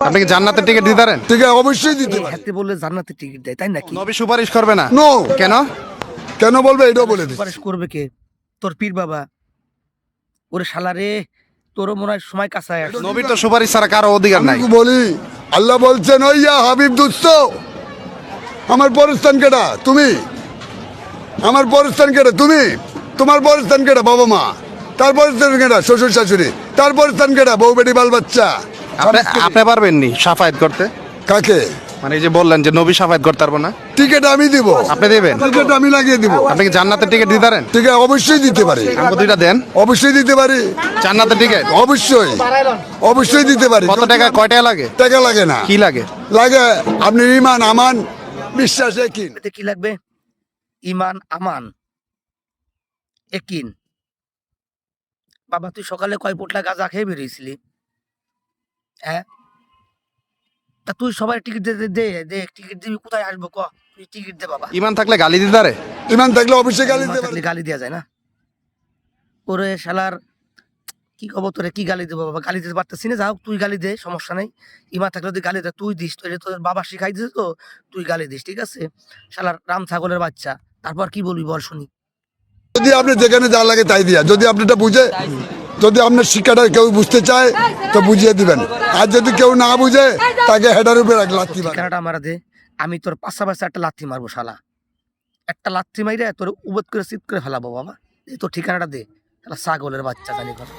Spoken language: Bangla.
আপনি কি জান্নাতের টিকিট দিতে পারেন? ঠিক আছে, অবশ্যই দিতে পারি। হাতে বললে জান্নাতের টিকিট দেয়, তাই নাকি? নবী সুপারিশ করবে না? নো। কেন? কেন বলবে এটাও বলে দিচ্ছি। সুপারিশ করবে কে? তোর পীর বাবা। ওরে শালা রে, তোরও মনে হয় সময় কাছায় আসছে। নবীর তো সুপারিশ ছাড়া কারো অধিকার নাই। আমি বলি, আল্লাহ বলছেন ওইয়া হাবিব দুস্ত, আমার পরস্থান কেডা? তুমি। আমার পরস্থান কেডা? তুমি। তোমার পরস্থান কেডা? বাবা মা। তার পরস্থান কেডা? শ্বশুর শাশুড়ি। তার পরস্থান কেডা? বউ বেটি বাল বাচ্চা। আপনি পারবেননি সাফায়াত করতে? কাকে? মানে এই যে বললেন যে নবী সাফায়াত করতে পারবো না, টিকিট আমি দিব। আপনি দেবেন? টিকিট আমি লাগিয়ে দিব। আপনি কি জান্নাতের টিকিট দিতে পারেন? ঠিক আছে, অবশ্যই দিতে পারি। আমাকে দুইটা দেন। অবশ্যই দিতে পারি। জান্নাতের টিকিট অবশ্যই অবশ্যই দিতে পারি। কত টাকা, কয় টাকা লাগে? টাকা লাগে না। কি লাগে? লাগে আপনি ইমান আমান বিশ্বাস একই। এতে কি লাগবে? ইমান আমান একিন। বাবা তুই সকালে কয় পোটলা গাঁজা খেয়ে বেরিয়েছিলি? হ্যাঁ, তা তুই সবাই টিকিট দে দে দে দে, টিকিট দিবি কোথায় আসবো ক? তুই টিকিট দে বাবা। ইমান থাকলে গালি দিতে পারে? ইমান থাকলে অবশ্যই গালি ইমান দিতে থাকলে পারি। গালি দেওয়া যায় না? ওরে শালার কি খবর, তোরে কি গালি দেবো বাবা? গালি দিতে পারতেছি না, যাও তুই গালি দে, সমস্যা নেই। ইমান থাকলে তুই গালি দে, তুই দিস, তোর বাবা শিখাই দিস তো, তুই গালি দিস, ঠিক আছে? শালার রাম ছাগলের বাচ্চা। তারপর কি বলবি বল শুনি। যদি আপনি যেখানে যা লাগে তাই দিয়া, যদি আপনারটা বুঝে, যদি আপনার শিক্ষাটা কেউ বুঝতে চায় তো বুঝিয়ে দিবেন, আর যদি কেউ না বুঝে তাকে হেডার উপরে এক লাথি মারবেন। ঠিকানাটা আমার দে, আমি তোর পাশাপাশি একটা লাথি মারবো শালা। একটা লাথি মাইরে তোর উবত করে চিৎ করে ফেলাবো বাবা। এই তোর ঠিকানাটা দে, শালা ছাগলের বাচ্চা জানি কথা।